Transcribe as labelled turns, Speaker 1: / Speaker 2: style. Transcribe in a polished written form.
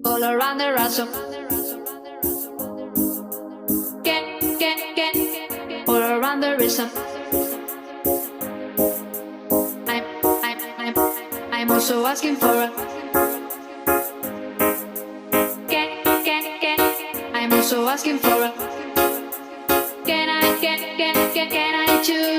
Speaker 1: all around the ransom. All around the rhythm. I'm, I'm, I'm, I'm also asking for a. I'm also asking for a. Can I choose?